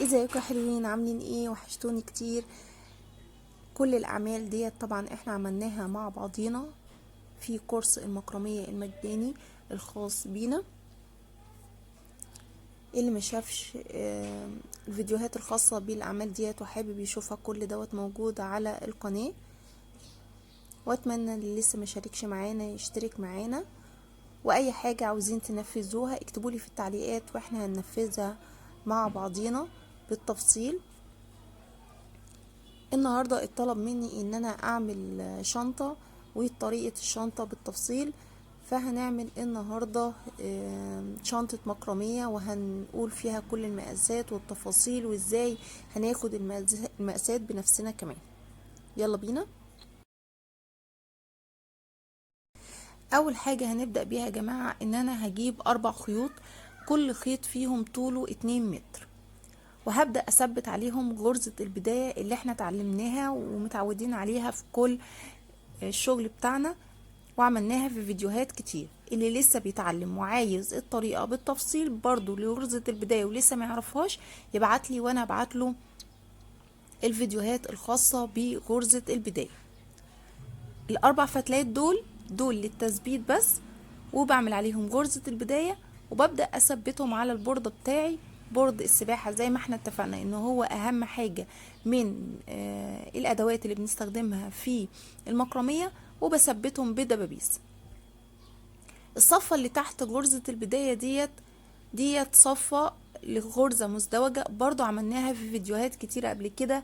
ازيكم يا حلوين؟ عاملين ايه؟ وحشتوني كتير. كل الاعمال ديت طبعا احنا عملناها مع بعضينا في كورس المكرمية المجاني الخاص بينا. اللي ما شافش الفيديوهات الخاصة بالاعمال ديت وحابب يشوفها، كل دوت موجود على القناة. واتمنى اللي لسه ما شاركش معانا يشترك معانا، واي حاجة عاوزين تنفذوها اكتبولي في التعليقات واحنا هننفذها مع بعضينا بالتفصيل. النهاردة اتطلب مني ان انا اعمل شنطة وطريقة الشنطة بالتفصيل، فهنعمل النهاردة شنطة مكرمية وهنقول فيها كل المقاسات والتفاصيل وازاي هناخد المقاسات بنفسنا كمان. يلا بينا. اول حاجة هنبدأ بيها يا جماعة ان انا هجيب 4 خيوط، كل خيط فيهم طوله 2 متر، وهبدأ أثبت عليهم غرزة البداية اللي احنا اتعلمناها ومتعودين عليها في كل الشغل بتاعنا وعملناها في فيديوهات كتير. اللي لسه بيتعلم وعايز الطريقة بالتفصيل برضو لغرزة البداية ولسه ما يعرفهاش يبعتلي وانا ابعتله الفيديوهات الخاصة بغرزة البداية. ال4 فتلات دول للتثبيت بس، وبعمل عليهم غرزة البداية وببدأ اثبتهم على البوردة بتاعي. بورد السباحة زي ما احنا اتفقنا ان هو اهم حاجة من الادوات اللي بنستخدمها في المكرمية، وبثبتهم بدبابيس. الصفة اللي تحت غرزة البداية ديت صفة لغرزة مزدوجة، برضو عملناها في فيديوهات كتيرة قبل كده،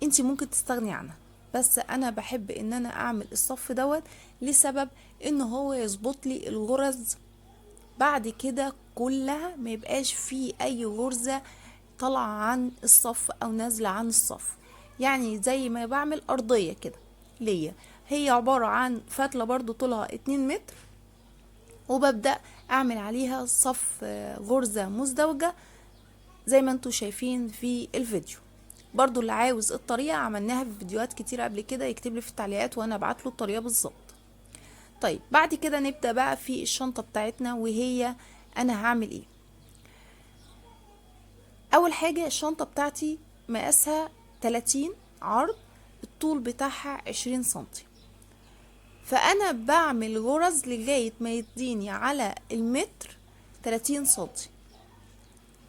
انتي ممكن تستغني عنها، بس انا بحب ان انا اعمل الصف دوت لسبب ان هو يظبط لي الغرز بعد كده كلها، ما يبقاش فيه اي غرزة طالعة عن الصف او نازلة عن الصف. يعني زي ما بعمل ارضية كده ليا، هي عبارة عن فتلة برضو طولها 2 متر، وببدأ اعمل عليها صف غرزة مزدوجة زي ما انتوا شايفين في الفيديو. برضو اللي عاوز الطريقة عملناها في فيديوهات كتير قبل كده يكتب لي في التعليقات وانا ابعت له الطريقة بالظبط. طيب بعد كده نبدأ بقى في الشنطة بتاعتنا، وهي انا هعمل ايه. اول حاجة الشنطة بتاعتي مقاسها 30 عرض، الطول بتاعها 20 سنتي، فانا بعمل غرز لغاية ما يديني على المتر 30 سنتي.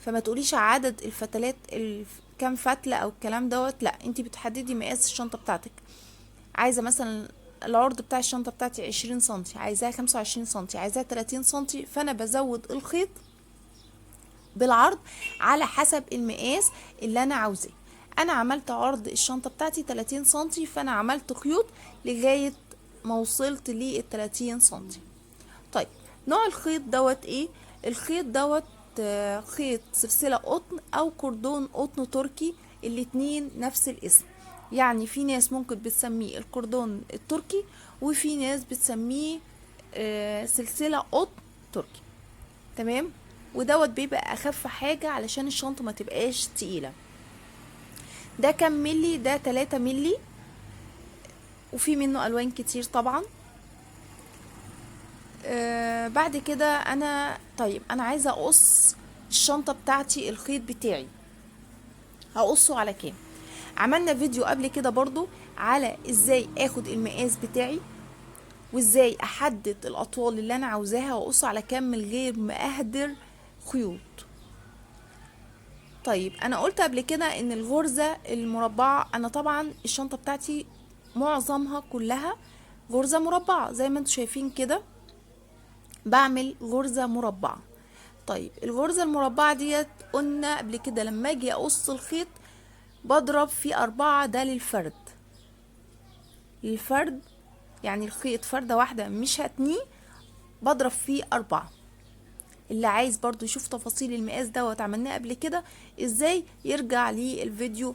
فما تقوليش عدد الفتلات كام فتلة او الكلام دوت، لا، انتي بتحددي مقاس الشنطة بتاعتك. عايزة مثلا العرض بتاع الشنطة بتاعتي 20 سنتي، عايزاها 25 سنتي، عايزاها 30 سنتي، فانا بزود الخيط بالعرض على حسب المقاس اللي انا عاوزاه. انا عملت عرض الشنطة بتاعتي 30 سنتي، فانا عملت خيوط لغاية ما وصلت لل 30 سنتي. طيب نوع الخيط دوت ايه؟ الخيط دوت خيط سلسلة قطن او كردون قطن تركي، الاتنين نفس الاسم. يعني في ناس ممكن بتسميه الكردون التركي، وفي ناس بتسميه سلسلة قطن تركي. تمام. ودوت بيبقى اخف حاجة علشان الشنطة ما تبقاش تقيلة. ده كام ملي؟ ده 3 ملي، وفي منه الوان كتير طبعا. بعد كده انا عايزه اقص الشنطه بتاعتي، الخيط بتاعي هقصه على كام. عملنا فيديو قبل كده برضو على ازاي اخد المقاس بتاعي وازاي احدد الاطوال اللي انا عاوزاها واقصه على كام من غير ما اهدر خيوط. طيب انا قلت قبل كده ان الغرزه المربعه، انا طبعا الشنطه بتاعتي معظمها كلها غرزه مربعه زي ما انتم شايفين كده، بعمل غرزة مربعة. طيب الغرزة المربعة ديت قلنا قبل كده لما اجي اقص الخيط بضرب في 4، ده للفرد، يعني الخيط فردة واحدة مش هتنيه، بضرب فيه 4. اللي عايز برضو يشوف تفاصيل المقاس دوت عملناه قبل كده ازاي، يرجع لي الفيديو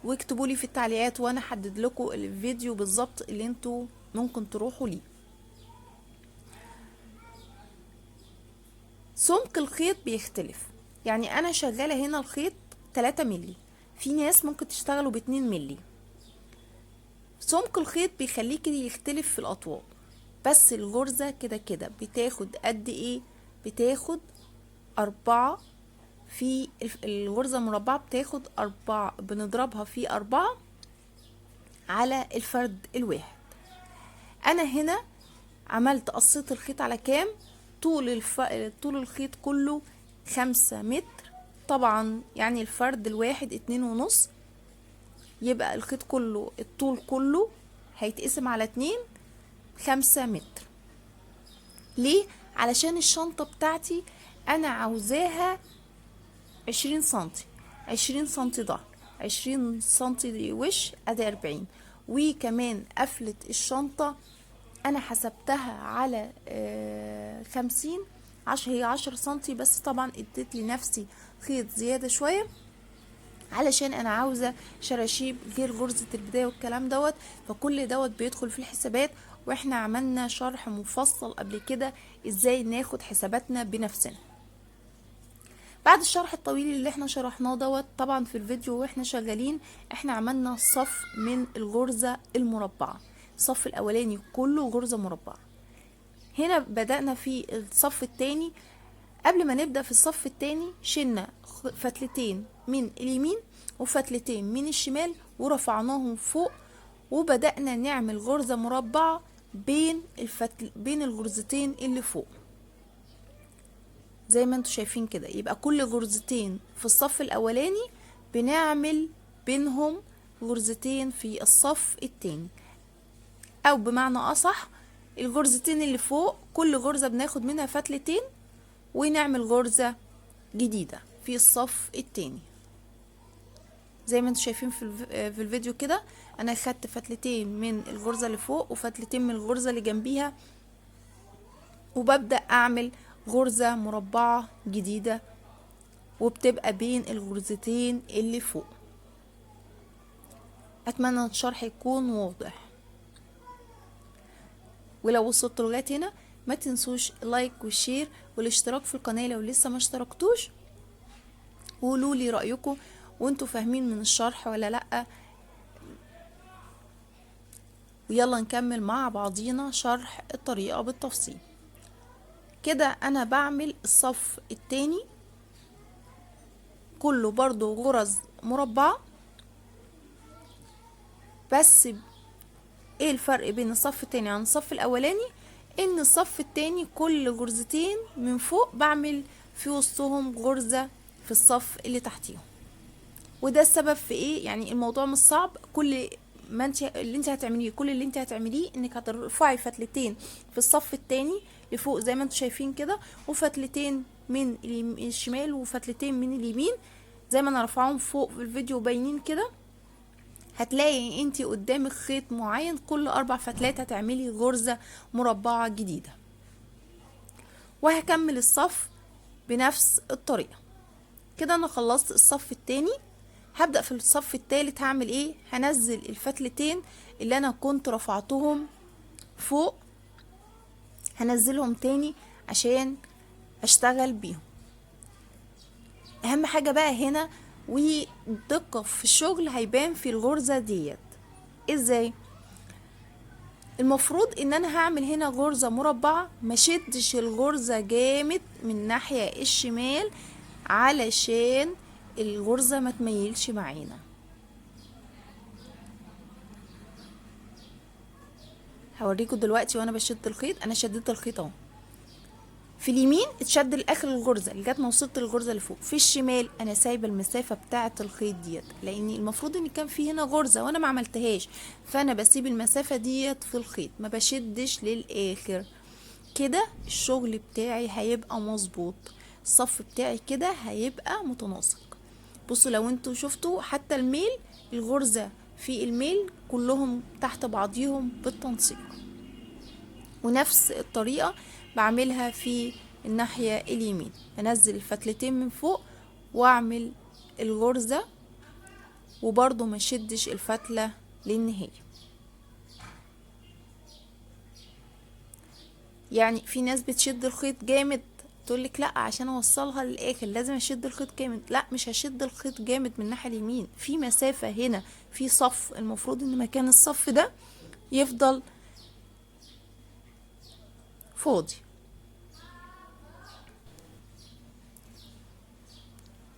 واكتبوا لي في التعليقات وانا احدد لكم الفيديو بالظبط اللي انتوا ممكن تروحوا ليه. سمك الخيط بيختلف، يعني انا شغالة هنا الخيط 3 ملي، في ناس ممكن تشتغلوا ب2 ملي. سمك الخيط بيخليكي يختلف في الاطوال، بس الغرزة كده كده بتاخد قد ايه؟ بتاخد 4 في الغرزة المربعة بتاخد 4، بنضربها في 4 على الفرد الواحد. انا هنا عملت قصيت الخيط على كام؟ طول الخيط كله 5 متر. طبعا يعني الفرد الواحد 2.5، يبقى الخيط كله الطول كله هيتقسم على 2، 5 متر. ليه؟ علشان الشنطة بتاعتي انا عاوزاها 20 سنتي، 20 سنتي ظهر، 20 سنتي وش، ادي 40. وكمان قفلة الشنطة انا حسبتها على 50، هي 10 سنتي، بس طبعا اديت لنفسي خيط زيادة شوية علشان انا عاوزة شراشيب غير غرزة البداية والكلام دوت. فكل دوت بيدخل في الحسابات، واحنا عملنا شرح مفصل قبل كده ازاي ناخد حساباتنا بنفسنا. بعد الشرح الطويل اللي احنا شرحناه دوت، طبعا في الفيديو واحنا شغالين احنا عملنا صف من الغرزة المربعة، الصف الاولاني كله غرزة مربعة. هنا بدأنا في الصف التاني. قبل ما نبدأ في الصف التاني شلنا فتلتين من اليمين وفتلتين من الشمال ورفعناهم فوق، وبدأنا نعمل غرزة مربعة بين الغرزتين اللي فوق زي ما انتوا شايفين كده. يبقى كل غرزتين في الصف الاولاني بنعمل بينهم غرزتين في الصف التاني، او بمعنى اصح الغرزتين اللي فوق كل غرزة بناخد منها فتلتين ونعمل غرزة جديدة في الصف التاني. زي ما انتوا شايفين في الفيديو كده، انا خدت فتلتين من الغرزة اللي فوق وفتلتين من الغرزة اللي جنبيها، وببدأ اعمل غرزة مربعة جديدة وبتبقى بين الغرزتين اللي فوق. اتمنى الشرح يكون واضح، ولو وصلت لغايه هنا ما تنسوش اللايك والشير والاشتراك في القناه لو لسه ما اشتركتوش، وقولوا لي رايكم وانتوا فاهمين من الشرح ولا لا. ويلا نكمل مع بعضينا شرح الطريقه بالتفصيل. كده انا بعمل الصف التاني كله برضو غرز مربعه، بس ايه الفرق بين الصف التاني عن الصف الاولاني؟ ان الصف التاني كل غرزتين من فوق بعمل في وسطهم غرزة في الصف اللي تحتيهم. وده السبب في ايه؟ يعني الموضوع مش صعب، كل ما انت كل اللي انت هتعمليه انك هترفعي فتلتين في الصف التاني لفوق زي ما انتوا شايفين كده، وفتلتين من الشمال وفتلتين من اليمين زي ما انا رفعهم فوق في الفيديو باينين كده. هتلاقي انتي قدامك خيط معين كل 4 فتلات هتعملي غرزة مربعة جديدة، وهكمل الصف بنفس الطريقة. كده انا خلصت الصف التاني. هبدأ في الصف التالت. هعمل ايه؟ هنزل الفتلتين اللي انا كنت رفعتهم فوق، هنزلهم تاني عشان اشتغل بيهم. اهم حاجة بقى هنا ودقة في الشغل هيبان في الغرزة ديت. ازاي؟ المفروض ان انا هعمل هنا غرزة مربعة، ما شدش الغرزة جامد من الناحية الشمال علشان الغرزة ما تميلش معانا. هوريكم دلوقتي وانا بشد الخيط. انا شديت الخيط اهو، في اليمين اتشد لاخر الغرزه لغايه ما وصلت للغرزه اللي فوق. في الشمال انا سايبه المسافه بتاعه الخيط ديت، لان المفروض ان كان في هنا غرزه وانا ما عملتهاش، فانا بسيب المسافه ديت في الخيط، ما بشدش للاخر. كده الشغل بتاعي هيبقى مظبوط، الصف بتاعي كده هيبقى متناسق. بصوا لو انتوا شفتوا حتى الميل، الغرزه في الميل كلهم تحت بعضيهم بالتنسيق، ونفس الطريقة بعملها في الناحية اليمين. انزل الفتلتين من فوق واعمل الغرزة، وبرضو ما شدش الفتلة للنهاية. يعني في ناس بتشد الخيط جامد، تقولك لا عشان اوصلها للاخر لازم اشد الخيط جامد. لا، مش هشد الخيط جامد من الناحية اليمين، في مسافة هنا، في صف، المفروض ان مكان الصف ده يفضل فاضي.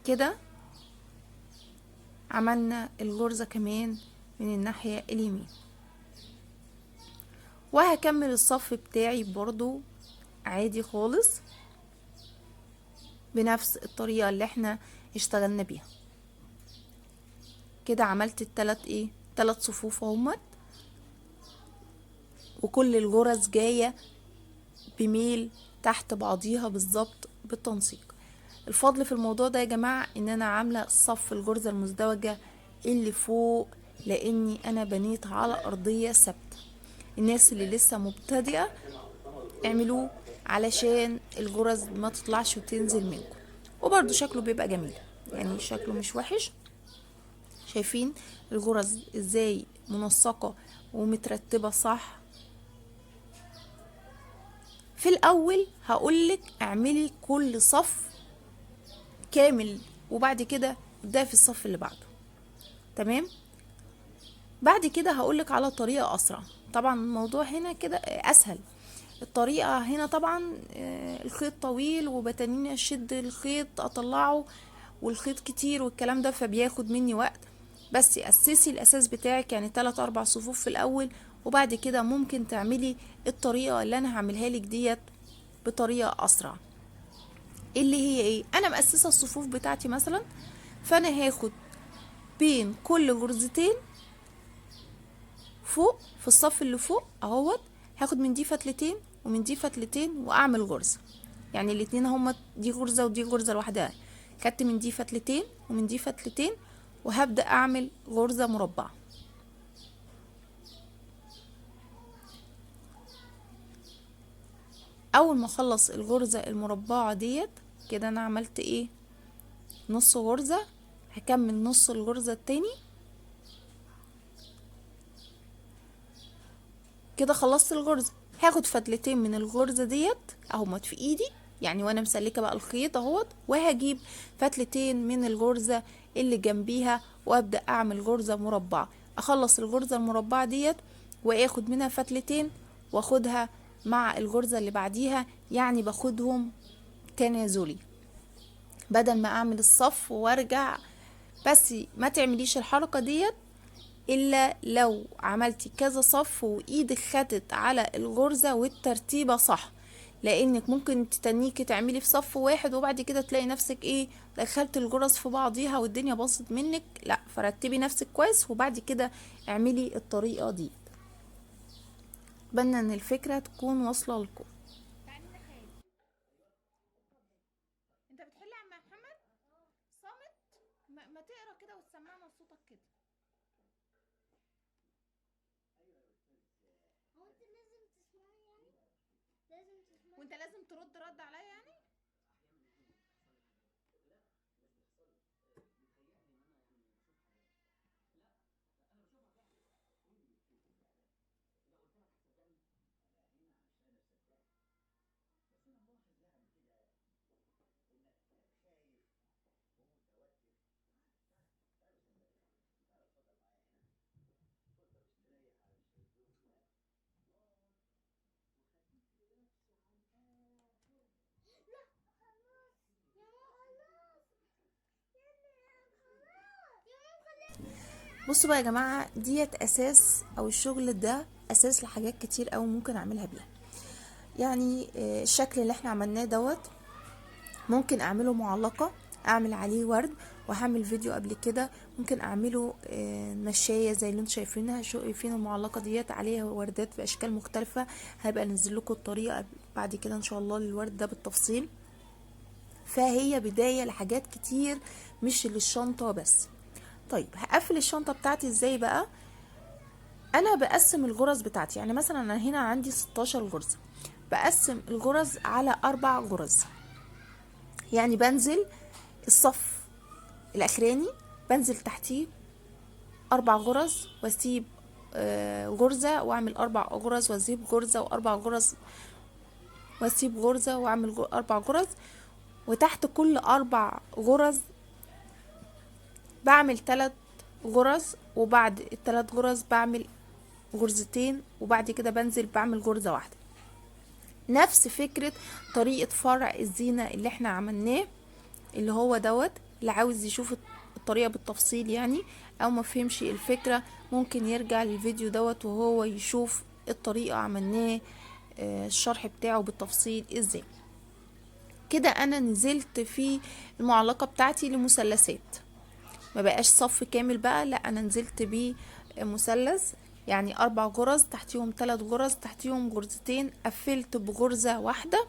كده عملنا الغرزة كمان من الناحية اليمين. وهكمل الصف بتاعي برضو عادي خالص بنفس الطريقة اللي احنا اشتغلنا بيها. كده عملت تلات صفوف اهمت، وكل الغرز جاية بميل تحت بعضيها بالظبط بالتنسيق. الفضل في الموضوع ده يا جماعة ان انا عاملة صف الغرزة المزدوجة اللي فوق، لاني انا بنيت على ارضية ثابتة. الناس اللي لسه مبتدئة اعملوه علشان الغرز ما تطلعش وتنزل منكم، وبرضو شكله بيبقى جميل، يعني شكله مش وحش. شايفين الغرز ازاي منسقة ومترتبة صح؟ في الاول هقولك اعملي كل صف كامل، وبعد كده ابدأي في الصف اللي بعده. تمام. بعد كده هقولك على طريقة اسرع. طبعا الموضوع هنا كده اسهل. الطريقة هنا طبعا الخيط طويل وبتنين اشد الخيط اطلعه، والخيط كتير والكلام ده فبياخد مني وقت. بس اسسي الاساس بتاعك، يعني 3-4 صفوف في الاول، وبعد كده ممكن تعملي الطريقة اللي انا هعملها لك ديت بطريقة اسرع. اللي هي ايه؟ انا مؤسسة الصفوف بتاعتي مثلا، فانا هاخد بين كل غرزتين فوق في الصف اللي فوق اهوت، هاخد من دي فتلتين ومن دي فتلتين واعمل غرزة. يعني الاتنين هما دي غرزة ودي غرزة لوحدها، خدت من دي فتلتين ومن دي فتلتين، وهبدأ اعمل غرزة مربعة. اول ما اخلص الغرزة المربعة ديت كده انا عملت ايه؟ نص غرزة. هكمل نص الغرزة التاني كده، خلصت الغرزة. هاخد فتلتين من الغرزة ديت اهمت في ايدي، يعني وانا مسلكة بقى الخيط اهوت، وهجيب فتلتين من الغرزة اللي جنبيها وابدأ اعمل غرزة مربعة. اخلص الغرزة المربعة ديت واخد منها فتلتين واخدها مع الغرزة اللي بعديها، يعني باخدهم تنازلي بدل ما اعمل الصف وارجع. بس ما تعمليش الحركة ديت الا لو عملتي كذا صف وايدك خدت على الغرزة والترتيبة صح، لانك ممكن تتنيكي تعملي في صف واحد وبعد كده تلاقي نفسك دخلت الغرز في بعضيها والدنيا باظت منك. لا، فرتبي نفسك كويس وبعد كده اعملي الطريقة دي. اتمنى ان الفكرة تكون واصلة لكم. انت بتحل يا عم محمد؟ صامت؟ ما تقرا كده وتسمعنا صوتك كده. وانت لازم ترد رد عليا يعني. بصوا بقى يا جماعة، ديت اساس، او الشغل ده اساس لحاجات كتير قوي ممكن اعملها بيها. يعني الشكل اللي احنا عملناه دوت ممكن اعمله معلقة، اعمل عليه ورد، وهعمل فيديو قبل كده ممكن اعمله مشاية زي اللي انتوا شايفينها. شايفين المعلقة ديت عليها وردات باشكال مختلفة، هبقى انزل لكم الطريقة بعد كده ان شاء الله للورد ده بالتفصيل. فهي بداية لحاجات كتير مش للشنطة بس. طيب هقفل الشنطة بتاعتي ازاي بقى؟ انا بقسم الغرز بتاعتي، يعني مثلا انا هنا عندي 16 غرزة، بقسم الغرز على 4 غرز. يعني بنزل الصف الاخراني، بنزل تحتيه 4 غرز واسيب غرزة، واعمل 4 غرز واسيب غرزة، و4 غرز واسيب غرزة، واعمل 4 غرز، وتحت كل 4 غرز بعمل 3 غرز، وبعد ال3 غرز بعمل غرزتين، وبعد كده بنزل بعمل غرزة واحدة. نفس فكرة طريقة فرع الزينة اللي احنا عملناه اللي هو دوت. اللي عاوز يشوف الطريقة بالتفصيل يعني، او ما فهمش الفكرة، ممكن يرجع للفيديو دوت وهو يشوف الطريقة عملناه الشرح بتاعه بالتفصيل ازاي. كده انا نزلت في المعلقة بتاعتي لمثلثات، ما بقاش صف كامل بقى، لا انا نزلت بيه مثلث، يعني 4 غرز، تحتيهم 3 غرز، تحتيهم غرزتين، قفلت بغرزة واحدة.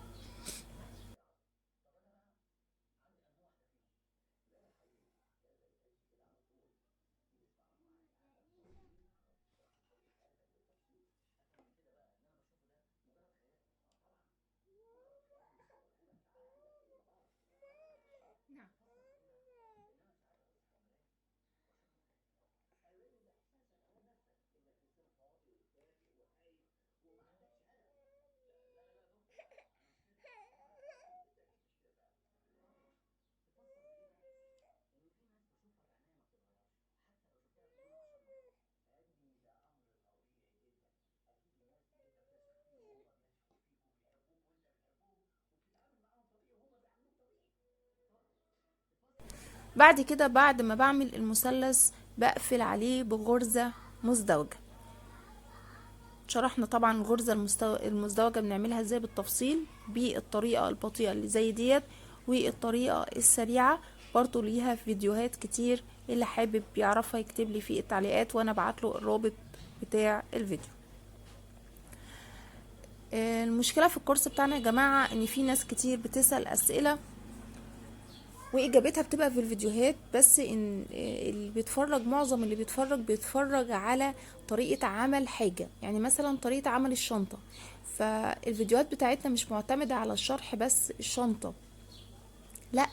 بعد كده بعد ما بعمل المثلث بقفل عليه بغرزة مزدوجة. شرحنا طبعا الغرزة المزدوجة بنعملها ازاي بالتفصيل، بالطريقة البطيئة اللي زي ديت والطريقة السريعة، برضو ليها فيديوهات كتير، اللي حابب يعرفها يكتب لي في التعليقات وانا بعتله الرابط بتاع الفيديو. المشكلة في الكورس بتاعنا يا جماعة ان في ناس كتير بتسأل اسئلة واجابتها بتبقى في الفيديوهات، بس ان اللي بيتفرج، معظم اللي بيتفرج على طريقة عمل حاجة، يعني مثلا طريقة عمل الشنطة، فالفيديوهات بتاعتنا مش معتمدة على الشرح بس الشنطة، لا،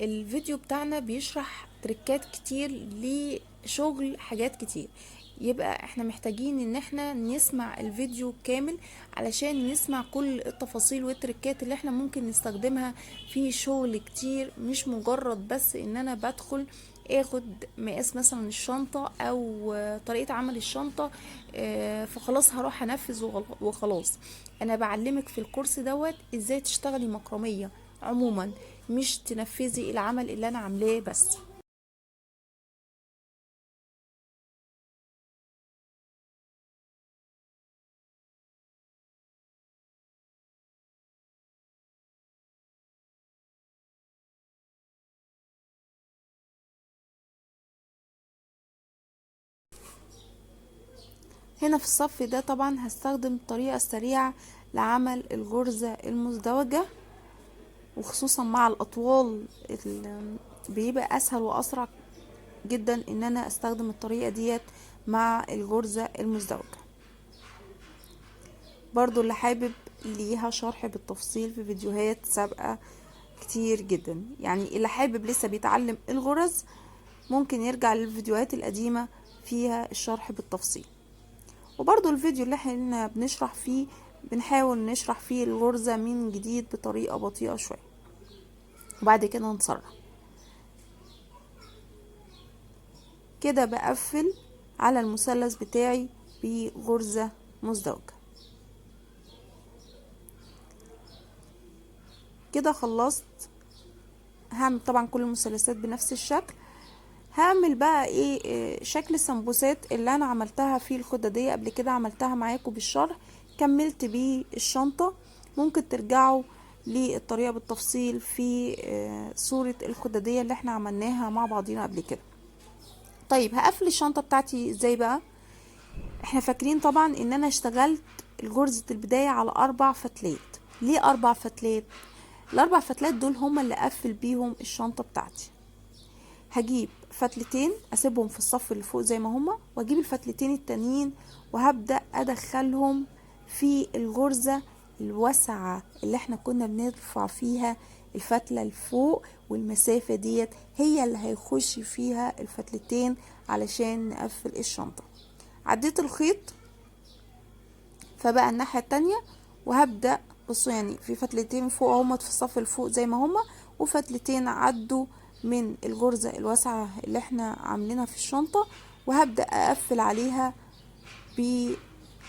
الفيديو بتاعنا بيشرح تريكات كتير لشغل حاجات كتير. يبقى احنا محتاجين ان احنا نسمع الفيديو كامل علشان نسمع كل التفاصيل والتريكات اللي احنا ممكن نستخدمها في شغل كتير، مش مجرد بس ان انا بدخل اخد مقاس مثلا الشنطة او طريقة عمل الشنطة فخلاص هروح انفذ وخلاص. انا بعلمك في الكورس دوت ازاي تشتغلي مكرمية عموما، مش تنفذي العمل اللي انا عاملاه بس. هنا في الصف ده طبعا هستخدم الطريقة السريعة لعمل الغرزة المزدوجة، وخصوصا مع الاطوال بيبقى اسهل واسرع جدا ان انا استخدم الطريقة ديت مع الغرزة المزدوجة. برضو اللي حابب ليها شرح بالتفصيل في فيديوهات سابقة كتير جدا، يعني اللي حابب لسه بيتعلم الغرز ممكن يرجع للفيديوهات القديمة فيها الشرح بالتفصيل. وبرضو الفيديو اللي احنا بنشرح فيه بنحاول نشرح فيه الغرزة من جديد بطريقة بطيئة شوية، وبعد كده نسرع. كده بقفل على المثلث بتاعي بغرزة مزدوجة. كده خلصت. هعمل طبعا كل المثلثات بنفس الشكل. هعمل بقى ايه شكل السمبوسات اللي انا عملتها في الخدادية قبل كده، عملتها معاكم بالشرح، كملت بيه الشنطة. ممكن ترجعوا للطريقة بالتفصيل في صورة الخدادية اللي احنا عملناها مع بعضينا قبل كده. طيب هقفل الشنطة بتاعتي ازاي بقى؟ احنا فاكرين طبعا ان انا اشتغلت الغرزة البداية على 4 فتلات. ليه 4 فتلات؟ ال4 فتلات دول هما اللي اقفل بيهم الشنطة بتاعتي. هجيب فتلتين اسيبهم في الصف اللي فوق زي ما هما، واجيب الفتلتين التانيين وهبدأ ادخلهم في الغرزة الواسعة اللي احنا كنا بنرفع فيها الفتلة لفوق، والمسافة ديت هي اللي هيخش فيها الفتلتين علشان نقفل الشنطة. عديت الخيط فبقى الناحية التانية، وهبدأ بصوا يعني في فتلتين فوق هما في الصف اللي فوق زي ما هما، وفتلتين عدوا من الغرزة الواسعة اللي احنا عاملينها في الشنطة، وهبدأ اقفل عليها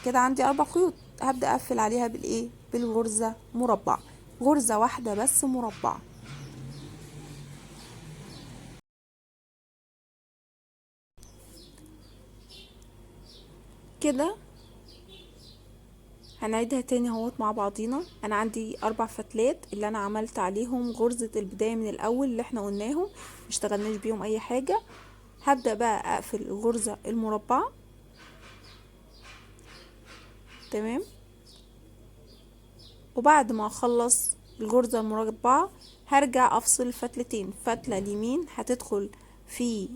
كده عندي 4 خيوط، هبدأ اقفل عليها بالايه، بالغرزة مربعة، غرزة واحدة بس مربعة. كده هنعيدها تاني اهوت مع بعضينا. انا عندي 4 فتلات اللي انا عملت عليهم غرزة البداية من الاول اللي احنا قلناهم، مشتغلناش بيهم اي حاجة. هبدأ بقى اقفل الغرزة المربعة. تمام. وبعد ما اخلص الغرزة المربعة هرجع افصل فتلتين، فتلة اليمين هتدخل في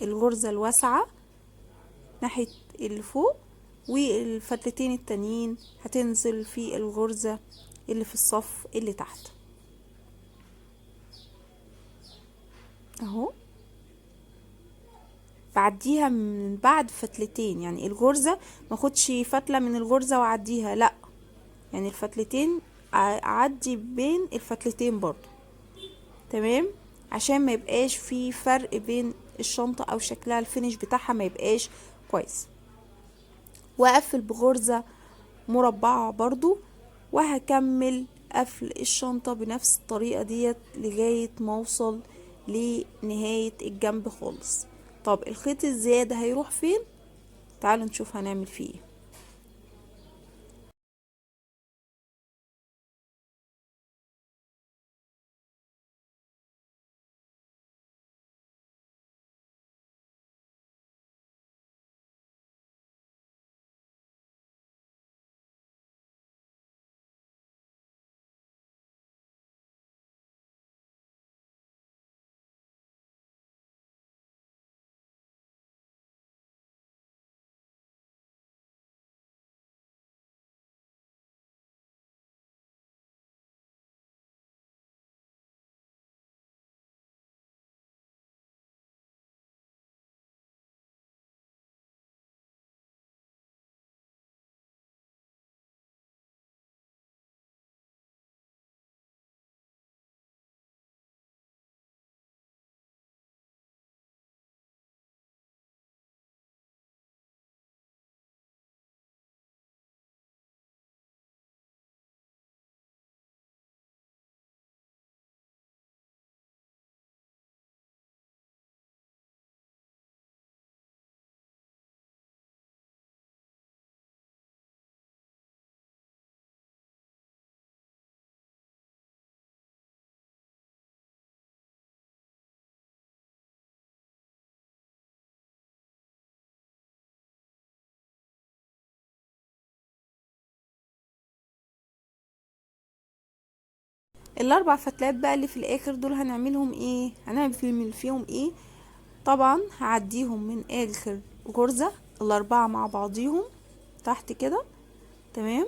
الغرزة الواسعة ناحية اللي فوق، والفتلتين التانيين هتنزل في الغرزة اللي في الصف اللي تحت اهو. بعديها من بعد فتلتين، يعني الغرزة ماخدش فتلة من الغرزة واعديها، لا، يعني الفتلتين اعدي بين الفتلتين برضو. تمام، عشان ما يبقاش في فرق بين الشنطة او شكلها الفينش بتاعها ما يبقاش كويس. واقفل بغرزة مربعة برضو، وهكمل قفل الشنطة بنفس الطريقة ديت لغاية ما اوصل لنهاية الجنب خالص. طب الخيط الزيادة هيروح فين؟ تعالوا نشوف هنعمل فيه ايه. الاربع فتلات بقى اللي في الاخر دول هنعملهم ايه؟ هنعمل فيهم ايه؟ طبعا هعديهم من اخر غرزة الاربعة مع بعضيهم تحت كده. تمام.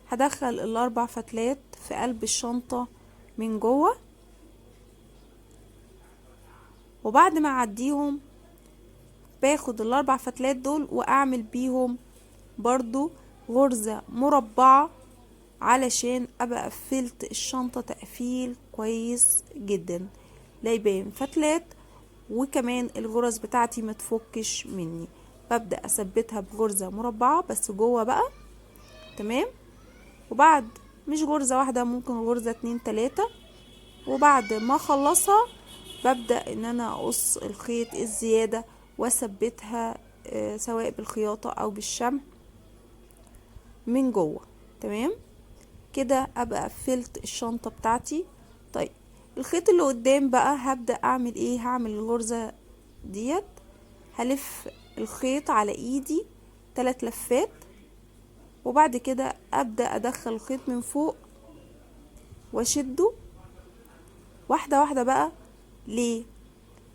هدخل الاربع فتلات في قلب الشنطة من جوه، وبعد ما اعديهم باخد الاربع فتلات دول واعمل بيهم برضو غرزة مربعة علشان ابقى قفلت الشنطة تقفيل كويس جدا، لا يبان فتلات وكمان الغرز بتاعتي ما تفكش مني. ببدأ اثبتها بغرزة مربعة بس جوه بقى. تمام. وبعد مش غرزة واحدة، ممكن غرزة 2 3. وبعد ما اخلصها ببدأ ان انا اقص الخيط الزيادة واثبتها سواء بالخياطة او بالشمع من جوه. تمام كده ابقى قفلت الشنطة بتاعتي. طيب الخيط اللي قدام بقى هبدأ اعمل ايه؟ هعمل الغرزة ديت، هلف الخيط على ايدي 3 لفات، وبعد كده ابدأ ادخل الخيط من فوق واشده واحدة واحدة بقى. ليه؟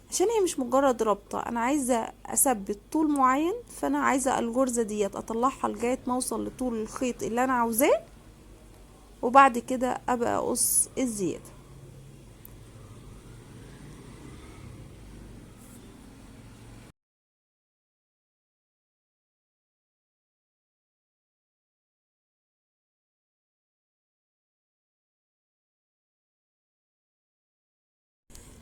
عشان هي مش مجرد ربطة، انا عايزة اثبت طول معين، فانا عايزة الغرزة ديت اطلعها لغاية ما اوصل لطول الخيط اللي انا عاوزاه، وبعد كده ابقى اقص الزيادة.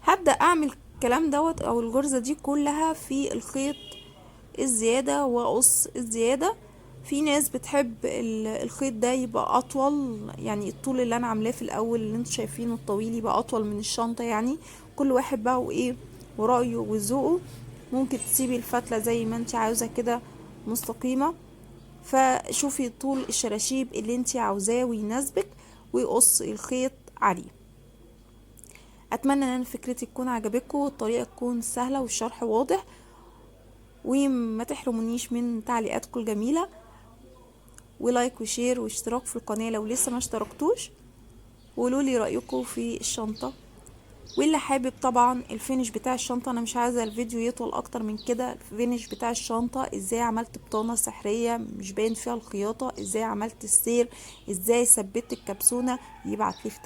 هبدأ اعمل الكلام دوت او الغرزة دي كلها في الخيط الزيادة واقص الزيادة. في ناس بتحب الخيط ده يبقى اطول، يعني الطول اللي انا عاملاه في الاول اللي انتوا شايفينه الطويل يبقى اطول من الشنطة. يعني كل واحد بقى وايه ورأيه وذوقه. ممكن تسيبي الفتلة زي ما انت عاوزة كده مستقيمة، فشوفي طول الشراشيب اللي انتي عاوزاه ويناسبك ويقص الخيط عليه. اتمنى ان فكرتي تكون عجبتكم والطريقة تكون سهلة والشرح واضح، وما تحرمونيش من تعليقاتكم الجميلة، ولايك وشير واشتراك في القناة لو لسه ما اشتركتوش، وقولولي رأيكم في الشنطة. واللي حابب طبعا الفينش بتاع الشنطة، انا مش عايزة الفيديو يطول اكتر من كده، الفينش بتاع الشنطة ازاي عملت بطانة سحرية مش باين فيها الخياطة، ازاي عملت السير، ازاي ثبت الكبسونة، يبعتلي في